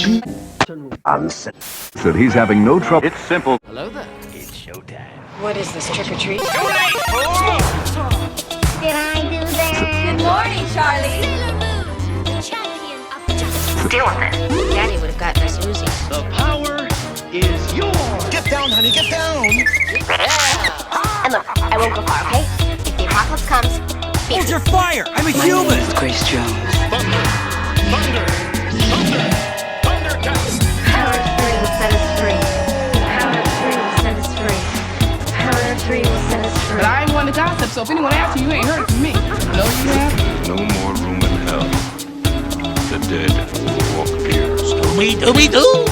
she said he's having no trouble. It's simple. Hello there. It's showtime. What is this, trick or treat? Did I do that? Good morning, Charlie. Sailor Moon, the champion of justice. Deal with it. Daddy would have gotten us Uzis. The power is yours. Get down, honey, get down. And look, I won't go far, okay? If the apocalypse comes, Hold your fire. I'm a human. Grace Jones. Thunder. Thunder. Thunder. Thundercats. Power of 3 will set us free. Power of 3 will set us free. Power of 3 will set us free. But I ain't one to gossip, so if anyone asks you, you ain't heard it from me. No, you have. No more room in hell. The dead walk here. Scooby-Dooby-Doo.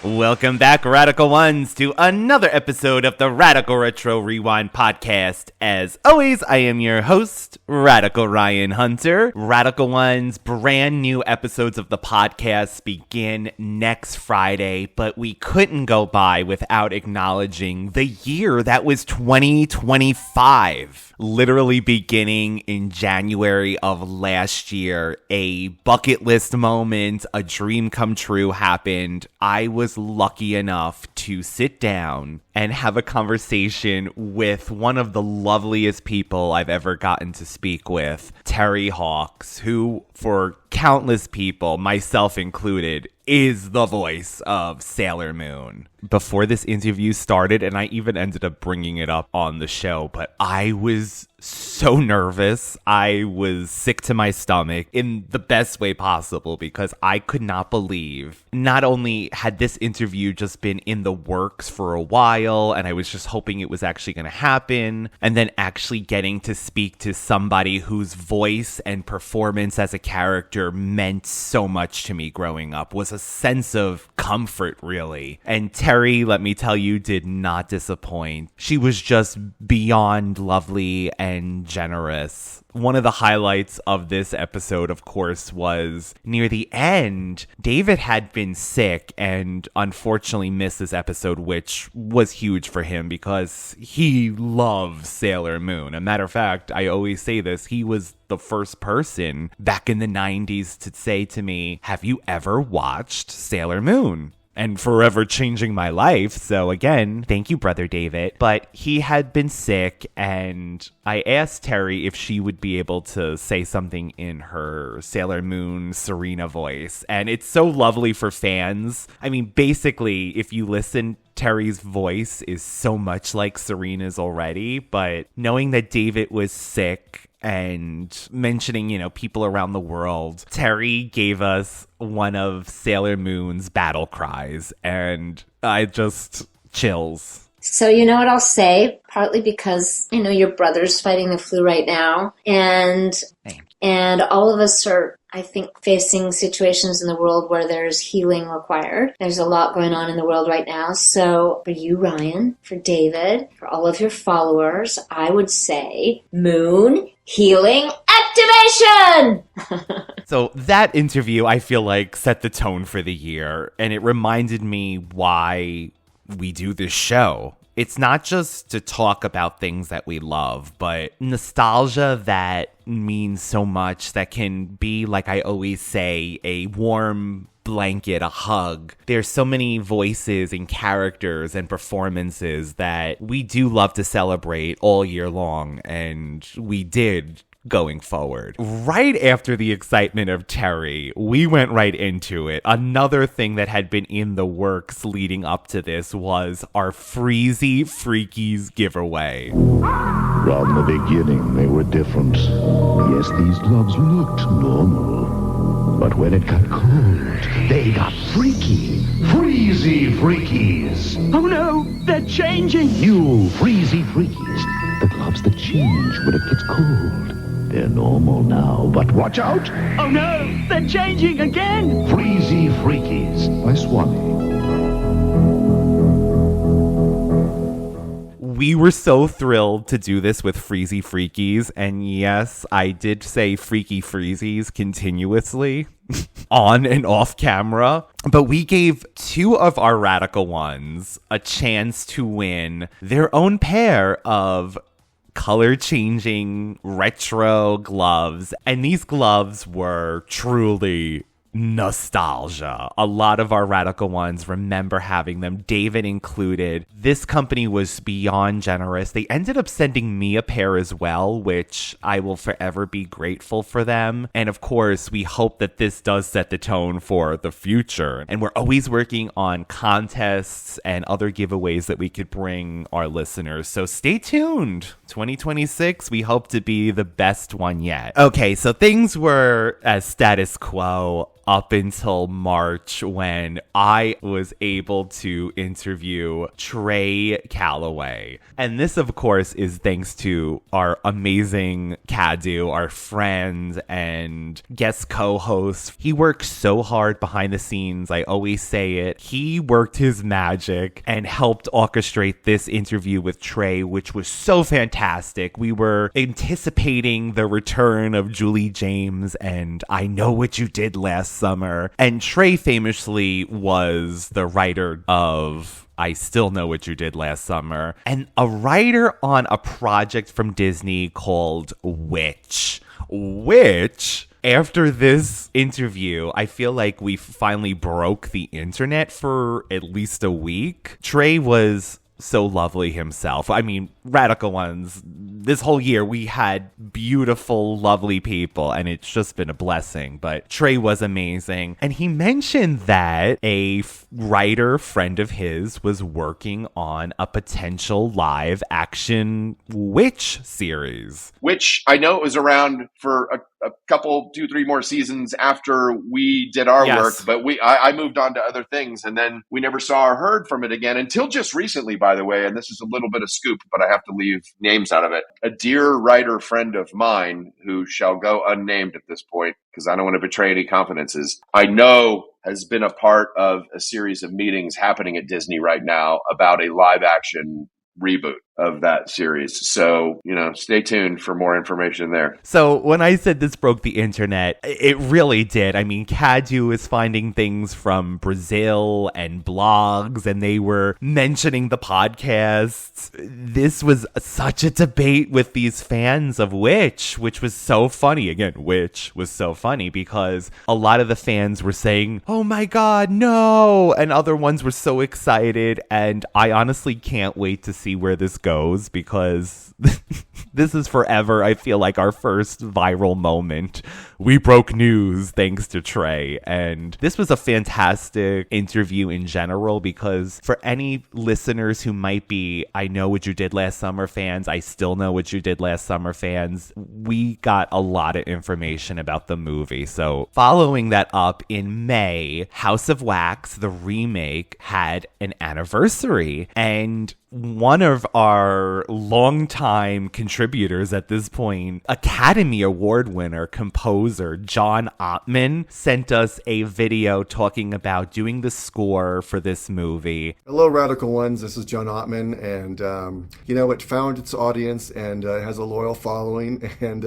Welcome back, Radical Ones, to another episode of the Radical Retro Rewind podcast. As always, I am your host, Radical Ryan Hunter. Radical Ones, brand new episodes of the podcast begin next Friday, but we couldn't go by without acknowledging the year that was 2025. Literally beginning in January of last year, a bucket list moment, a dream come true happened. I was lucky enough to sit down and have a conversation with one of the loveliest people I've ever gotten to speak with, Terri Hawkes, who, for countless people, myself included, is the voice of Sailor Moon. Before this interview started, and I even ended up bringing it up on the show, but I was so nervous. I was sick to my stomach in the best way possible because I could not believe not only had this interview just been in the works for a while and I was just hoping it was actually going to happen, and then actually getting to speak to somebody whose voice and performance as a character meant so much to me growing up, was a sense of comfort, really. And Terri, let me tell you, did not disappoint. She was just beyond lovely and generous. One of the highlights of this episode, of course, was near the end, David had been sick and unfortunately missed this episode, which was huge for him because he loves Sailor Moon. As a matter of fact, I always say this, he was the first person back in the 90s to say to me, "Have you ever watched Sailor Moon?" And forever changing my life. So again, thank you, Brother David. But he had been sick, and I asked Terri if she would be able to say something in her Sailor Moon Serena voice. And it's so lovely for fans. I mean, basically, if you listen, Terri's voice is so much like Serena's already. But knowing that David was sick and mentioning, people around the world, Terri gave us one of Sailor Moon's battle cries, and I just chills. So you know what I'll say? Partly because, your brother's fighting the flu right now, and all of us are, I think, facing situations in the world where there's healing required. There's a lot going on in the world right now. So for you, Ryan, for David, for all of your followers, I would say Moon Healing Activation! So that interview, I feel like, set the tone for the year, and it reminded me why we do this show. It's not just to talk about things that we love, but nostalgia that means so much, that can be, like I always say, a warm blanket, a hug. There's so many voices and characters and performances that we do love to celebrate all year long, and we did going forward. Right after the excitement of Terri, we went right into it. Another thing that had been in the works leading up to this was our Freezy Freakies giveaway. From the beginning, they were different. Yes, these gloves looked normal. But when it got cold, they got freaky. Freezy Freakies. Oh no, they're changing. New Freezy Freakies. The gloves that change when it gets cold. They're normal now, but watch out! Oh no, they're changing again. Freezy Freakies by Swanee. we were so thrilled to do this with Freezy Freakies. And yes, I did say Freaky Freezies continuously on and off camera. But we gave 2 of our Radical Ones a chance to win their own pair of color-changing retro gloves. And these gloves were truly nostalgia. A lot of our Radical Ones remember having them, David included. This company was beyond generous. They ended up sending me a pair as well, which I will forever be grateful for them. And of course, we hope that this does set the tone for the future. And we're always working on contests and other giveaways that we could bring our listeners. So stay tuned. 2026, we hope to be the best one yet. Okay, so things were as status quo up until March when I was able to interview Trey Callaway. And this, of course, is thanks to our amazing Cadu, our friend and guest co-host. He works so hard behind the scenes. I always say it. He worked his magic and helped orchestrate this interview with Trey, which was so fantastic. We were anticipating the return of Julie James and I Know What You Did Last Summer. And Trey famously was the writer of I Still Know What You Did Last Summer, and a writer on a project from Disney called Which, after this interview, I feel like we finally broke the internet for at least a week. Trey was so lovely himself. I mean, Radical Ones, this whole year we had beautiful, lovely people, and it's just been a blessing. But Trey was amazing. And he mentioned that a writer friend of his was working on a potential live action Witch series. Which I know it was around for a couple, 2-3 more seasons after we did our work, but I moved on to other things, and then we never saw or heard from it again until just recently, by the way. And this is a little bit of scoop, but I have to leave names out of it. A dear writer friend of mine, who shall go unnamed at this point because I don't want to betray any confidences, I know has been a part of a series of meetings happening at Disney right now about a live action reboot of that series. So, stay tuned for more information there. So when I said this broke the internet, it really did. I mean, Cadu is finding things from Brazil and blogs, and they were mentioning the podcasts. This was such a debate with these fans of which was so funny. Again, which was so funny because a lot of the fans were saying, "Oh my God, no!" And other ones were so excited. And I honestly can't wait to see where this goes, because this is forever, I feel like, our first viral moment. We broke news thanks to Trey. And this was a fantastic interview in general, because for any listeners who might be I Know What You Did Last Summer fans, I Still Know What You Did Last Summer fans, we got a lot of information about the movie. So following that up, in May, House of Wax, the remake, had an anniversary, and one of our longtime contributors at this point, Academy Award winner, composer John Ottman, sent us a video talking about doing the score for this movie. Hello, Radical Ones. This is John Ottman, and it found its audience and has a loyal following, and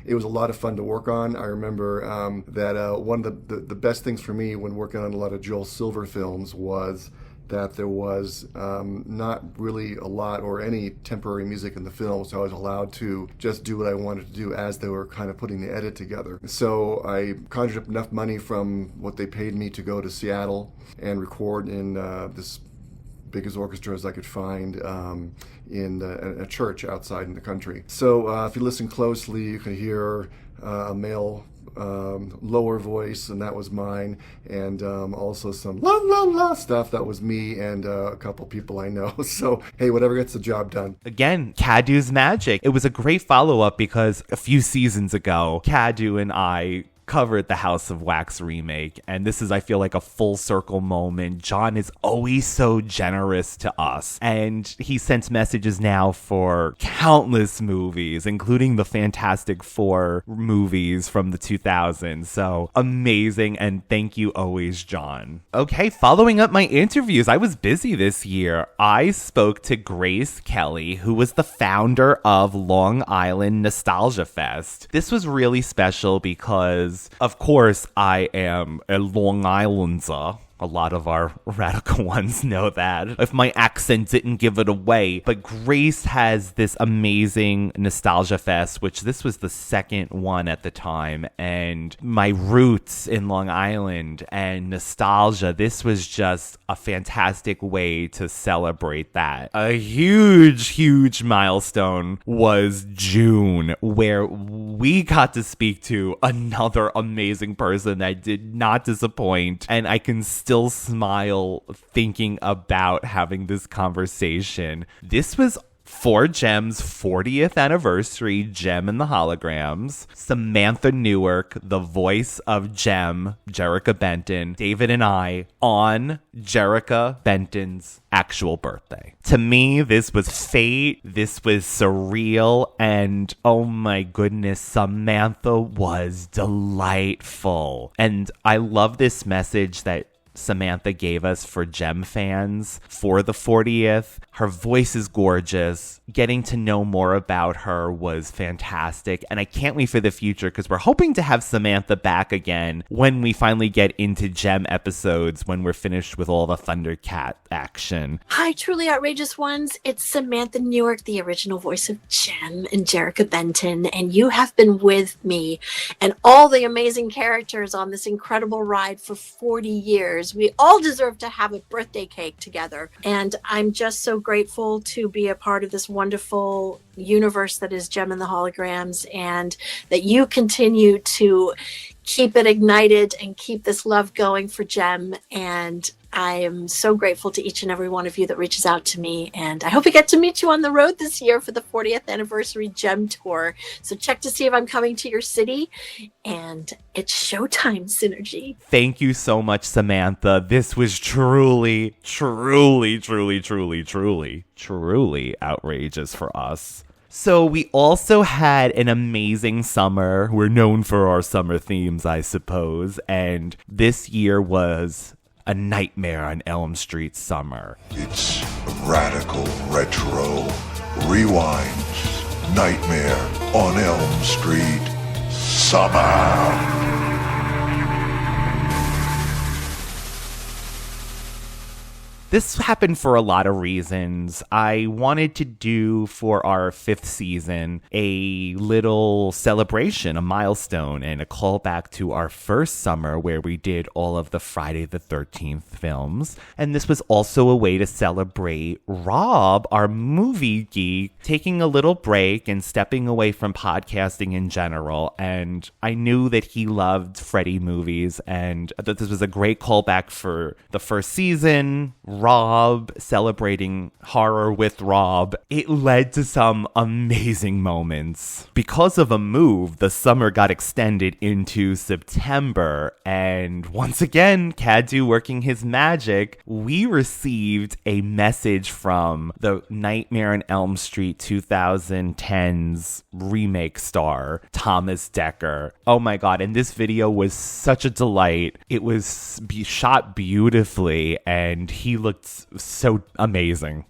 it was a lot of fun to work on. I remember that one of the best things for me when working on a lot of Joel Silver films was that there was not really a lot or any temporary music in the film, so I was allowed to just do what I wanted to do as they were kind of putting the edit together. So I conjured up enough money from what they paid me to go to Seattle and record in this biggest orchestra as I could find in a church outside in the country. So if you listen closely, you can hear a male lower voice, and that was mine, and also some la la la stuff that was me and a couple people I know. So hey, whatever gets the job done. Again, Cadu's magic. It was a great follow-up because a few seasons ago, Cadu and I covered the House of Wax remake, and this is, I feel like, a full circle moment. John is always so generous to us, and he sends messages now for countless movies, including the Fantastic Four movies from the 2000s. So amazing, and thank you always, John. Okay, following up my interviews, I was busy this year. I spoke to Grace Kelly, who was the founder of Long Island Nostalgia Fest. This was really special because, of course, I am a Long Islander. A lot of our radical ones know that, if my accent didn't give it away. But Grace has this amazing Nostalgia Fest, which this was the second one at the time. And my roots in Long Island and nostalgia, this was just a fantastic way to celebrate that. A huge milestone was June, where we got to speak to another amazing person that did not disappoint. And I can still smile thinking about having this conversation. This was for Jem's 40th anniversary, Jem and the Holograms. Samantha Newark, the voice of Jem, Jerrica Benton, David and I on Jerrica Benton's actual birthday. To me, this was fate. This was surreal. And oh my goodness, Samantha was delightful. And I love this message that Samantha gave us for Jem fans for the 40th. Her voice is gorgeous. Getting to know more about her was fantastic. And I can't wait for the future because we're hoping to have Samantha back again when we finally get into Jem episodes, when we're finished with all the Thundercat action. Hi, truly outrageous ones. It's Samantha Newark, the original voice of Jem and Jerrica Benton. And you have been with me and all the amazing characters on this incredible ride for 40 years. We all deserve to have a birthday cake together. And I'm just so grateful to be a part of this wonderful universe that is Jem and the Holograms, and that you continue to keep it ignited and keep this love going for Jem. And I am so grateful to each and every one of you that reaches out to me. And I hope I get to meet you on the road this year for the 40th anniversary Jem tour. So check to see if I'm coming to your city. And it's showtime, Synergy. Thank you so much, Samantha. This was truly outrageous for us. So we also had an amazing summer. We're known for our summer themes, I suppose. And this year was A Nightmare on Elm Street Summer. It's Radical Retro Rewind. Nightmare on Elm Street Summer. This happened for a lot of reasons. I wanted to do for our 5th season a little celebration, a milestone, and a callback to our first summer where we did all of the Friday the 13th films. And this was also a way to celebrate Rob, our movie geek, taking a little break and stepping away from podcasting in general. And I knew that he loved Freddy movies, and that this was a great callback for the first season. Rob, celebrating horror with Rob. It led to some amazing moments. Because of a move, the summer got extended into September, and once again, Cadu working his magic, we received a message from the Nightmare on Elm Street 2010's remake star, Thomas Dekker. Oh my god, and this video was such a delight. It was shot beautifully, and he looked so amazing.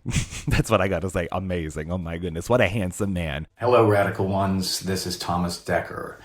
That's what I gotta say, amazing. Oh my goodness, what a handsome man. Hello, Radical Ones. This is Thomas Dekker,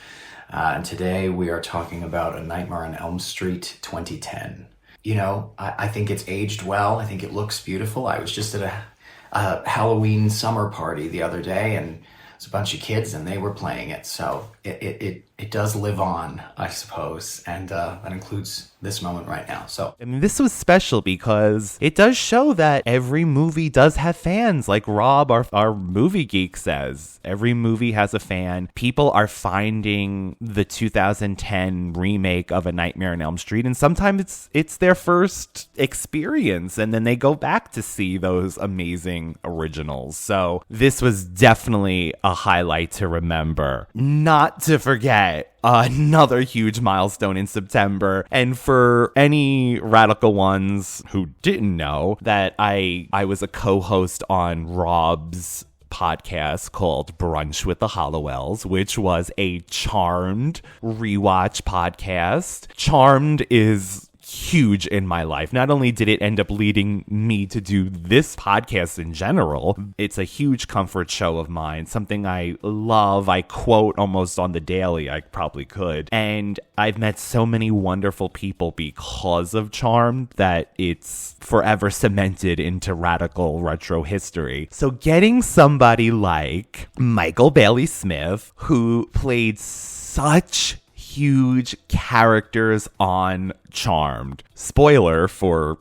and today we are talking about A Nightmare on Elm Street 2010. You know, I think it's aged well. I think it looks beautiful. I was just at a Halloween summer party the other day, and it's a bunch of kids, and they were playing it. So it does live on, I suppose, and that includes this moment right now. So I mean, this was special because it does show that every movie does have fans. Like Rob, our movie geek, says, every movie has a fan. People are finding the 2010 remake of A Nightmare on Elm Street, and sometimes it's their first experience, and then they go back to see those amazing originals. So this was definitely a highlight to remember. Not to forget forget another huge milestone in September. And for any Radical Ones who didn't know, that I was a co-host on Rob's podcast called Brunch with the Hollowells, which was a Charmed rewatch podcast. Charmed is huge in my life. Not only did it end up leading me to do this podcast in general, it's a huge comfort show of mine, something I love. I quote almost on the daily. I probably could. And I've met so many wonderful people because of Charmed that it's forever cemented into radical retro history. So getting somebody like Michael Bailey Smith, who played such huge characters on Charmed. Spoiler for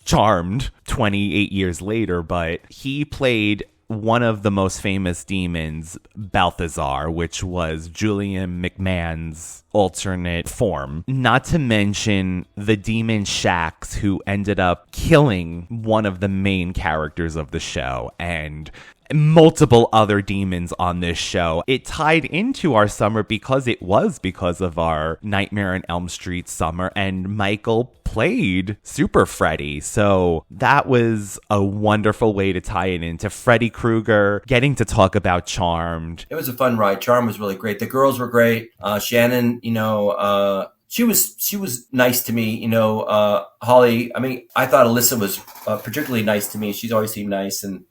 Charmed 28 years later, but he played one of the most famous demons, Balthazar, which was Julian McMahon's alternate form. Not to mention the demon Shax, who ended up killing one of the main characters of the show, and multiple other demons on this show. It tied into our summer because of our Nightmare on Elm Street summer, and Michael played Super Freddy. So that was a wonderful way to tie it into Freddy Krueger, getting to talk about Charmed. It was a fun ride. Charmed was really great. The girls were great. Shannon, she was nice to me, Holly. I mean, I thought Alyssa was particularly nice to me. She's always seemed nice. And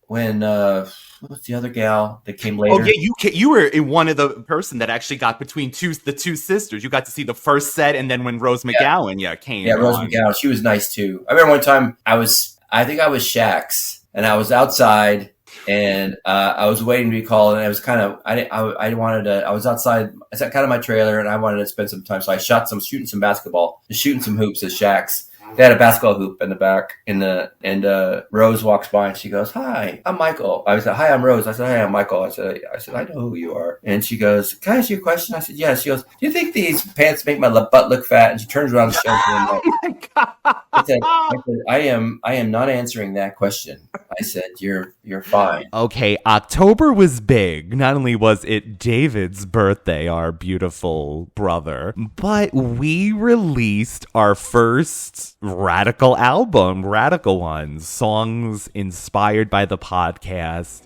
when what's the other gal that came later? Oh yeah, you were one of the person that actually got between the two sisters. You got to see the first set, and then when Rose McGowan came. Yeah, Rose McGowan. She was nice too. I remember one time I think I was Shax, and I was outside. And I was waiting to be called, and I was I was outside. I sat kind of my trailer, and I wanted to spend some time. So I shooting some basketball, just shooting some hoops at Shaq's. They had a basketball hoop in the back, and Rose walks by, and she goes, "Hi, I'm Michael." I said, "Hi, I'm Rose." I said, "Hi, I'm Michael." I said, "I know who you are." And she goes, "Can I ask you a question?" I said, "Yes." She goes, "Do you think these pants make my butt look fat?" And she turns around and shows me. Oh my God. I said, I am not answering that question. I said, you're fine. Okay, October was big. Not only was it David's birthday, our beautiful brother, but we released our first Radical album, Radical Ones, songs inspired by the podcast.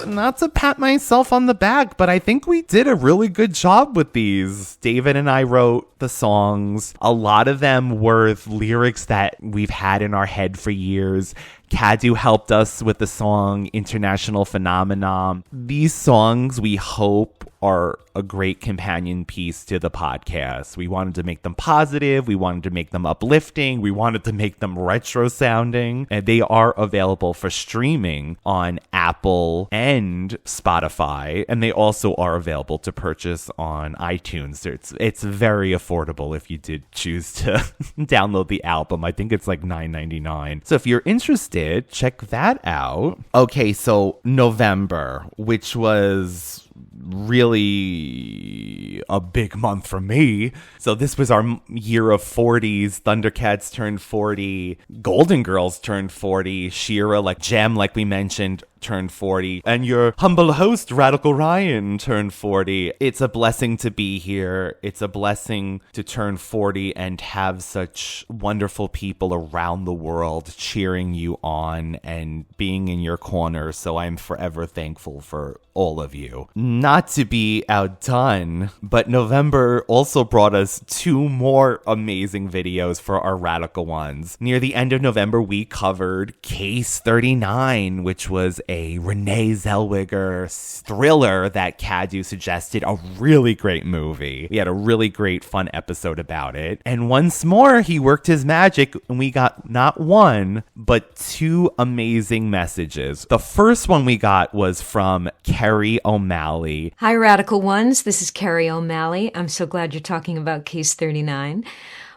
Not to pat myself on the back, but I think we did a really good job with these. David and I wrote the songs. A lot of them were lyrics that we've had in our head for years. Cadu helped us with the song International Phenomenon. These songs, we hope, are a great companion piece to the podcast. We wanted to make them positive. We wanted to make them uplifting. We wanted to make them retro sounding. And they are available for streaming on Apple and Spotify. And they also are available to purchase on iTunes. So it's very affordable if you did choose to download the album. I think it's like $9.99. So if you're interested, check that out. Okay, so November, which was really a big month for me. So this was our year of 40s. Thundercats turned 40. Golden Girls turned 40. She-Ra, Gem, like we mentioned, turned 40. And your humble host, Radical Ryan, turned 40. It's a blessing to be here. It's a blessing to turn 40 and have such wonderful people around the world cheering you on and being in your corner. So I'm forever thankful for all of you. Not to be outdone, but November also brought us 2 more amazing videos for our Radical Ones. Near the end of November, we covered Case 39, which was a Renee Zellweger thriller that Cadu suggested, a really great movie. We had a really great fun episode about it. And once more, he worked his magic and we got not one, but two amazing messages. The first one we got was from Kerry O'Malley. Hi, Radical Ones. This is Kerry O'Malley. I'm so glad you're talking about Case 39.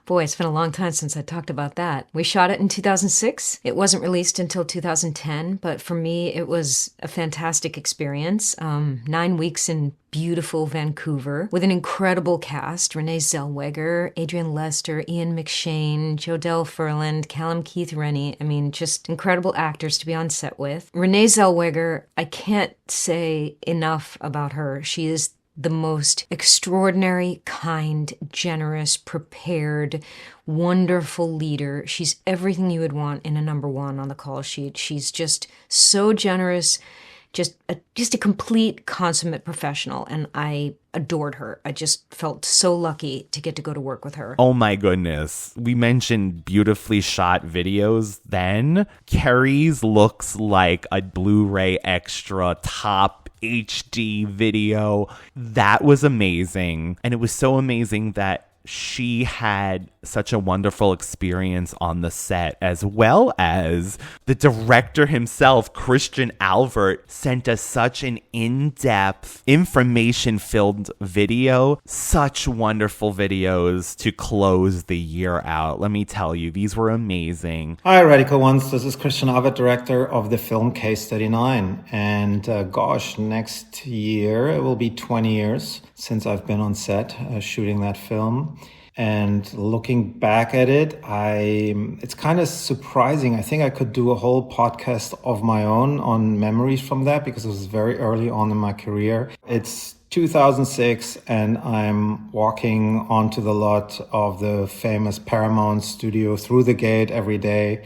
Boy, it's been a long time since I talked about that. We shot it in 2006. It wasn't released until 2010, but for me, it was a fantastic experience. 9 weeks in beautiful Vancouver with an incredible cast. Renee Zellweger, Adrian Lester, Ian McShane, Jodelle Ferland, Callum Keith Rennie. I mean, just incredible actors to be on set with. Renee Zellweger, I can't say enough about her. She is the most extraordinary, kind, generous, prepared, wonderful leader. She's everything you would want in a number one on the call sheet. She's just so generous, just a complete consummate professional, and I adored her. I just felt so lucky to get to go to work with her. Oh my goodness. We mentioned beautifully shot videos then. Kerry's looks like a Blu-ray extra top HD video. That was amazing. And it was so amazing that she had such a wonderful experience on the set, as well as the director himself, Christian Albert, sent us such an in-depth, information-filled video. Such wonderful videos to close the year out. Let me tell you, these were amazing. Hi, Radical Ones. This is Christian Albert, director of the film Case 39. And gosh, next year it will be 20 years since I've been on set shooting that film. And looking back at it, it's kind of surprising. I think I could do a whole podcast of my own on memories from that because it was very early on in my career. It's 2006 and I'm walking onto the lot of the famous Paramount studio through the gate every day.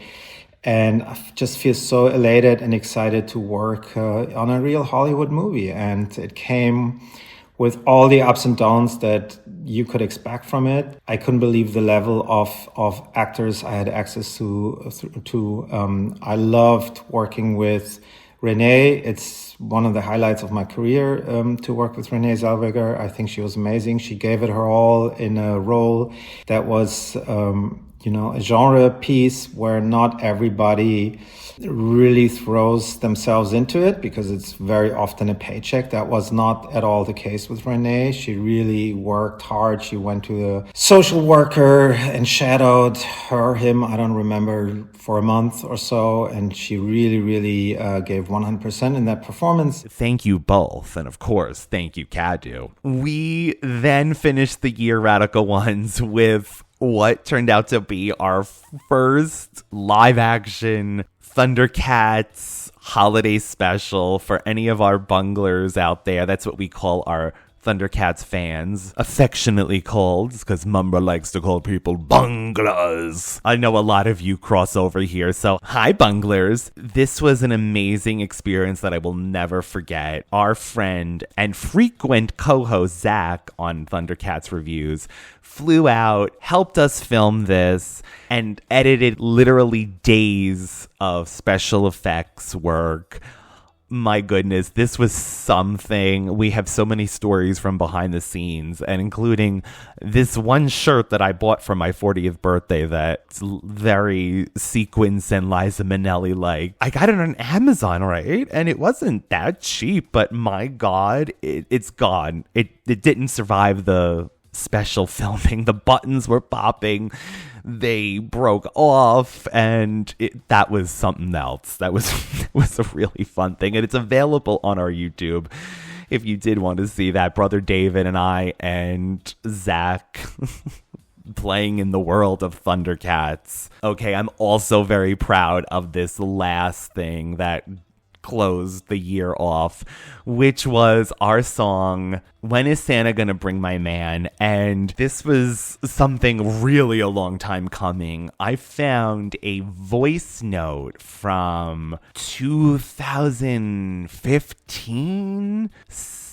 And I just feel so elated and excited to work on a real Hollywood movie. And it came with all the ups and downs that you could expect from it. I couldn't believe the level of actors I had access to. I loved working with Renee. It's one of the highlights of my career to work with Renee Zellweger. I think she was amazing. She gave it her all in a role that was, a genre piece where not everybody really throws themselves into it because it's very often a paycheck. That was not at all the case with Renee. She really worked hard. She went to the social worker and shadowed him, I don't remember, for a month or so. And she really gave 100% in that performance. Thank you both. And of course, thank you, Cadu. We then finished the year, Radical Ones, with what turned out to be our first live action Thundercats holiday special. For any of our bunglers out there, that's what we call our Thundercats fans, affectionately called, because Mumra likes to call people bunglers. I know a lot of you cross over here, so hi bunglers. This was an amazing experience that I will never forget. Our friend and frequent co-host Zach on Thundercats Reviews flew out, helped us film this, and edited literally days of special effects work. My goodness, this was something. We have so many stories from behind the scenes, and including this one shirt that I bought for my 40th birthday that's very sequins and Liza Minnelli like. I got it on Amazon, right? And it wasn't that cheap, but my God, it's gone. It didn't survive the special filming. The buttons were popping. They broke off, and that was something else. That was a really fun thing, and it's available on our YouTube if you did want to see that. Brother David and I and Zach playing in the world of Thundercats. Okay, I'm also very proud of this last thing that closed the year off, which was our song, When Is Santa Gonna Bring My Man? And this was something really a long time coming. I found a voice note from 2015,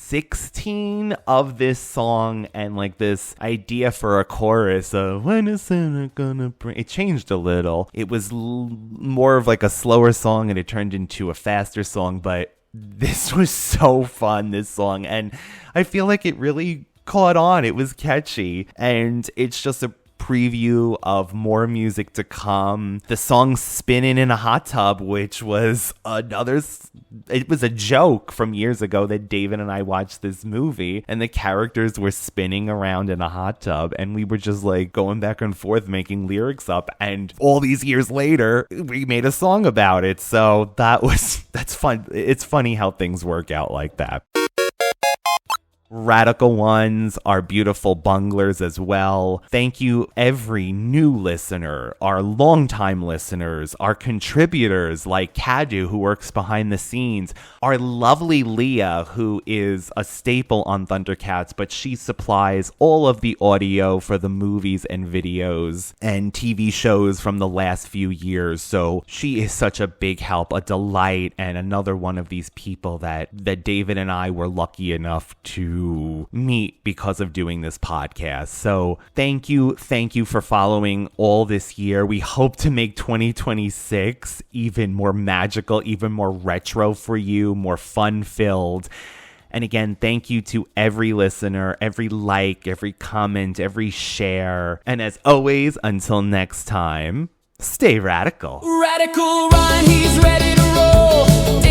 2016 of this song and like this idea for a chorus of when is Santa gonna bring, it changed a little. It was more of like a slower song and it turned into a faster song, but this was so fun, this song, and I feel like it really caught on. It was catchy, and it's just a preview of more music to come. The song Spinning in a Hot Tub, which was it was a joke from years ago that David and I watched this movie and the characters were spinning around in a hot tub and we were just like going back and forth making lyrics up, and all these years later we made a song about it. So that's fun. It's funny how things work out like that. Radical Ones are beautiful bunglers as well. Thank you, every new listener, our longtime listeners, our contributors like Kadu, who works behind the scenes, our lovely Leah, who is a staple on Thundercats, but she supplies all of the audio for the movies and videos and TV shows from the last few years. So she is such a big help, a delight, and another one of these people that David and I were lucky enough to meet because of doing this podcast. So thank you for following all this year. We hope to make 2026 even more magical, even more retro for you, more fun filled. And again, thank you to every listener, every like, every comment, every share. And as always, until next time, stay radical. Radical Ryan, he's ready to roll.